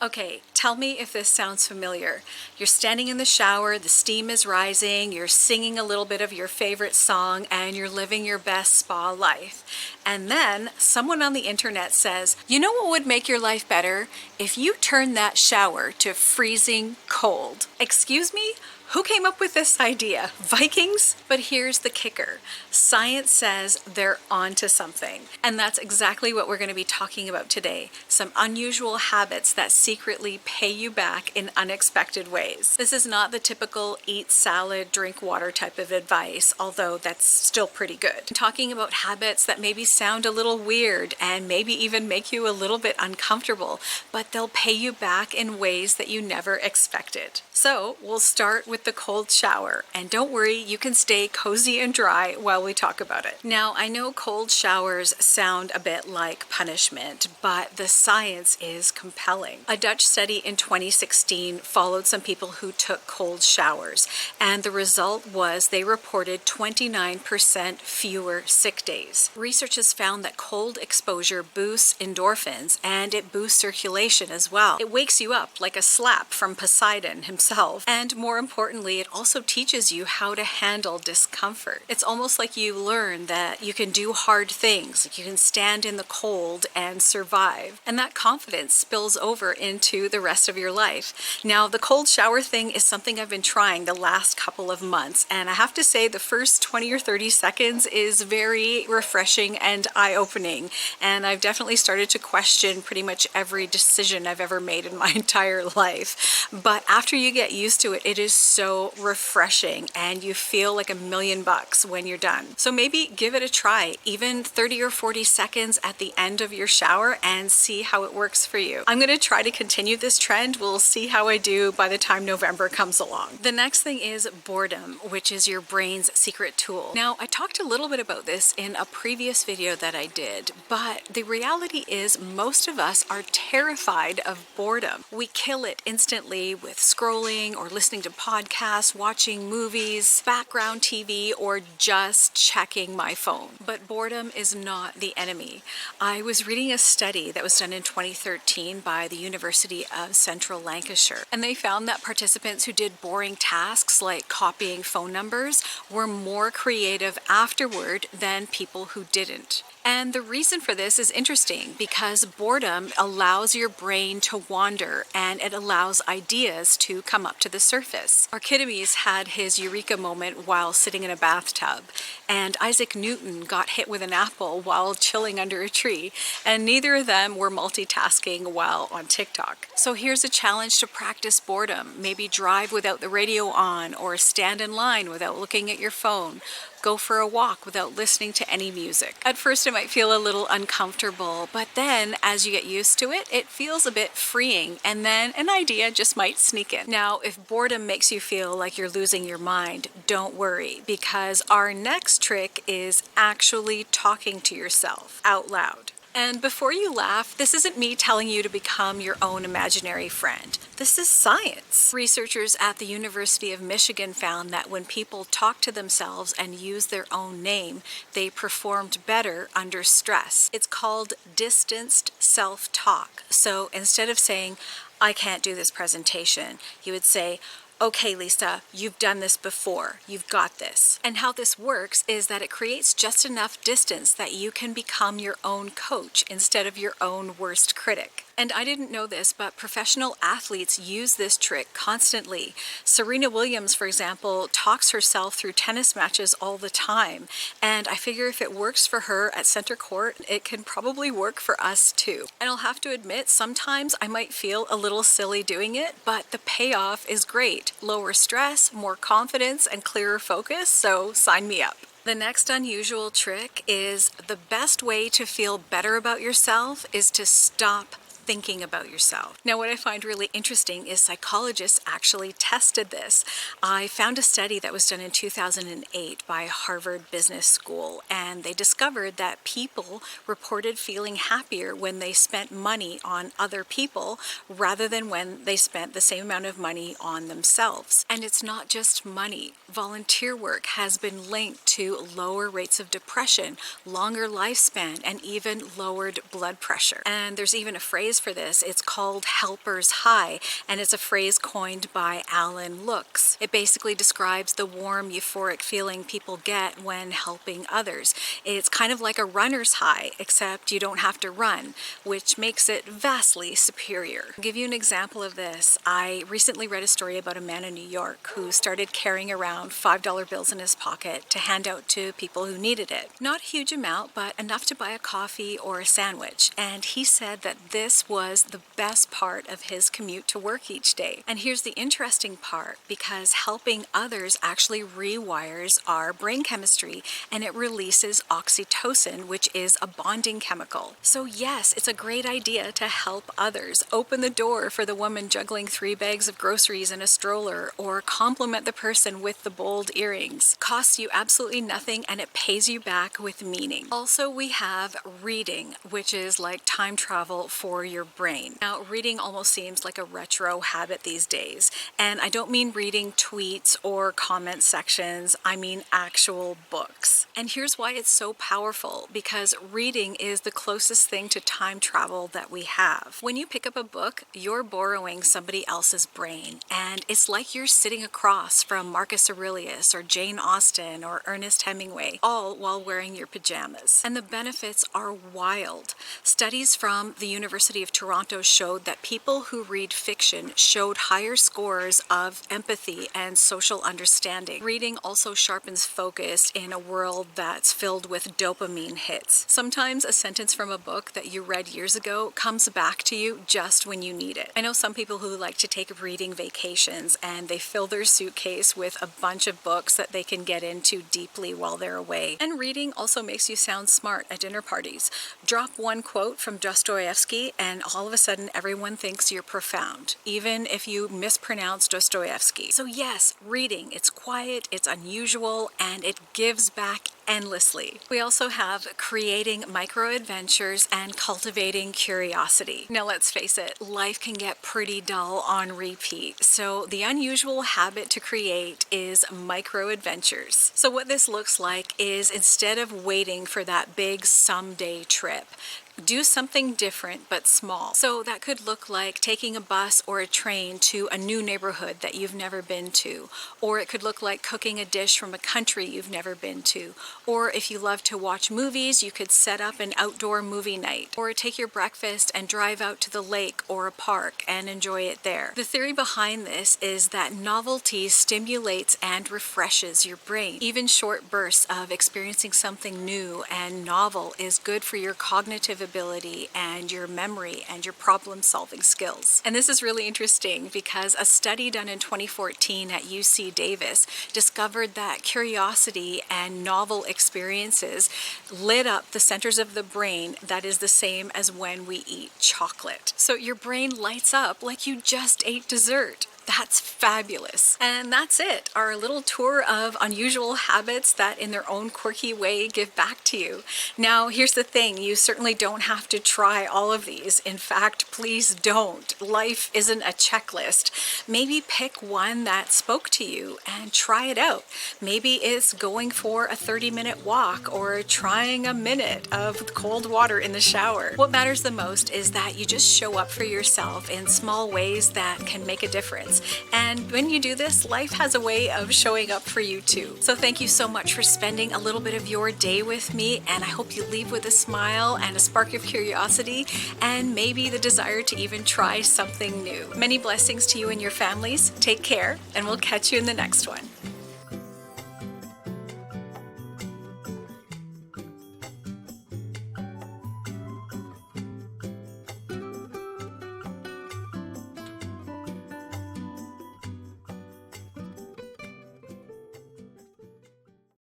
Okay, tell me if this sounds familiar. You're standing in the shower, the steam is rising, you're singing a little bit of your favorite song, and you're living your best spa life. And then someone on the internet says, you know what would make your life better? If you turn that shower to freezing cold. Excuse me? Who came up with this idea? Vikings? But here's the kicker. Science says they're onto something. And that's exactly what we're going to be talking about today. Some unusual habits that secretly pay you back in unexpected ways. This is not the typical eat salad, drink water type of advice, although that's still pretty good. I'm talking about habits that maybe sound a little weird and maybe even make you a little bit uncomfortable, but they'll pay you back in ways that you never expected. So we'll start with the cold shower, and don't worry, you can stay cozy and dry while we talk about it. Now, I know cold showers sound a bit like punishment, but the science is compelling. A Dutch study in 2016 followed some people who took cold showers, and the result was they reported 29% fewer sick days. Researchers found that cold exposure boosts endorphins and it boosts circulation as well. It wakes you up like a slap from Poseidon himself. And more importantly, it also teaches you how to handle discomfort. It's almost like you learn that you can do hard things, like you can stand in the cold and survive. And that confidence spills over into the rest of your life. Now, the cold shower thing is something I've been trying the last couple of months, and I have to say the first 20 or 30 seconds is very refreshing and eye-opening. And I've definitely started to question pretty much every decision I've ever made in my entire life. But after you get used to it, it is so refreshing and you feel like $1,000,000 when you're done. So maybe give it a try, even 30 or 40 seconds at the end of your shower, and see how it works for you. I'm going to try to continue this trend. We'll see how I do by the time November comes along. The next thing is boredom, which is your brain's secret tool. Now, I talked a little bit about this in a previous video that I did, but the reality is most of us are terrified of boredom. We kill it instantly with scrolling or listening to podcasts, watching movies, background TV, or just checking my phone. But boredom is not the enemy. I was reading a study that was done in 2013 by the University of Central Lancashire, and they found that participants who did boring tasks like copying phone numbers were more creative afterward than people who didn't. And the reason for this is interesting because boredom allows your brain to wander and it allows ideas to come up to the surface. Archimedes had his eureka moment while sitting in a bathtub, and Isaac Newton got hit with an apple while chilling under a tree, and neither of them were multitasking while on TikTok. So here's a challenge to practice boredom. Maybe drive without the radio on, or stand in line without looking at your phone. Go for a walk without listening to any music. At first it might feel a little uncomfortable, but then as you get used to it, it feels a bit freeing, and then an idea just might sneak in. Now, if boredom makes you feel like you're losing your mind, don't worry, because our next trick is actually talking to yourself out loud. And before you laugh, this isn't me telling you to become your own imaginary friend. This is science. Researchers at the University of Michigan found that when people talk to themselves and use their own name, they performed better under stress. It's called distanced self-talk. So instead of saying, I can't do this presentation, you would say, okay, Lisa, you've done this before. You've got this. And how this works is that it creates just enough distance that you can become your own coach instead of your own worst critic. And I didn't know this, but professional athletes use this trick constantly. Serena Williams, for example, talks herself through tennis matches all the time. And I figure if it works for her at center court, it can probably work for us too. And I'll have to admit, sometimes I might feel a little silly doing it, but the payoff is great. Lower stress, more confidence, and clearer focus, so sign me up. The next unusual trick is the best way to feel better about yourself is to stop thinking about yourself. Now, what I find really interesting is psychologists actually tested this. I found a study that was done in 2008 by Harvard Business School, and they discovered that people reported feeling happier when they spent money on other people rather than when they spent the same amount of money on themselves. And it's not just money. Volunteer work has been linked to lower rates of depression, longer lifespan, and even lowered blood pressure. And there's even a phrase for this. It's called helper's high, and it's a phrase coined by Alan Looks. It basically describes the warm, euphoric feeling people get when helping others. It's kind of like a runner's high, except you don't have to run, which makes it vastly superior. I'll give you an example of this. I recently read a story about a man in New York who started carrying around $5 bills in his pocket to hand out to people who needed it. Not a huge amount, but enough to buy a coffee or a sandwich. And he said that this was the best part of his commute to work each day. And here's the interesting part, because helping others actually rewires our brain chemistry, and it releases oxytocin, which is a bonding chemical. So yes, it's a great idea to help others. Open the door for the woman juggling 3 bags of groceries in a stroller, or compliment the person with the bold earrings. Costs you absolutely nothing, and it pays you back with meaning. Also, we have reading, which is like time travel for your brain. Now, reading almost seems like a retro habit these days, and I don't mean reading tweets or comment sections, I mean actual books. And here's why it's so powerful, because reading is the closest thing to time travel that we have. When you pick up a book, you're borrowing somebody else's brain, and it's like you're sitting across from Marcus Aurelius or Jane Austen or Ernest Hemingway, all while wearing your pajamas. And the benefits are wild. Studies from the University of Toronto showed that people who read fiction showed higher scores of empathy and social understanding. Reading also sharpens focus in a world that's filled with dopamine hits. Sometimes a sentence from a book that you read years ago comes back to you just when you need it. I know some people who like to take reading vacations, and they fill their suitcase with a bunch of books that they can get into deeply while they're away. And reading also makes you sound smart at dinner parties. Drop one quote from Dostoevsky and all of a sudden everyone thinks you're profound, even if you mispronounce Dostoevsky. So yes, reading, it's quiet, it's unusual, and it gives back endlessly. We also have creating micro adventures and cultivating curiosity. Now let's face it, life can get pretty dull on repeat. So the unusual habit to create is micro adventures. So what this looks like is, instead of waiting for that big someday trip, do something different but small. So that could look like taking a bus or a train to a new neighborhood that you've never been to, or it could look like cooking a dish from a country you've never been to, or if you love to watch movies, you could set up an outdoor movie night, or take your breakfast and drive out to the lake or a park and enjoy it there. The theory behind this is that novelty stimulates and refreshes your brain. Even short bursts of experiencing something new and novel is good for your cognitive ability and your memory and your problem-solving skills. And this is really interesting because a study done in 2014 at UC Davis discovered that curiosity and novel experiences lit up the centers of the brain that is the same as when we eat chocolate. So your brain lights up like you just ate dessert. That's fabulous. And that's it, our little tour of unusual habits that in their own quirky way give back to you. Now, here's the thing, you certainly don't have to try all of these. In fact, please don't. Life isn't a checklist. Maybe pick one that spoke to you and try it out. Maybe it's going for a 30-minute walk or trying a minute of cold water in the shower. What matters the most is that you just show up for yourself in small ways that can make a difference. And when you do this, life has a way of showing up for you too. So thank you so much for spending a little bit of your day with me, and I hope you leave with a smile and a spark of curiosity and maybe the desire to even try something new. Many blessings to you and your families. Take care, and we'll catch you in the next one.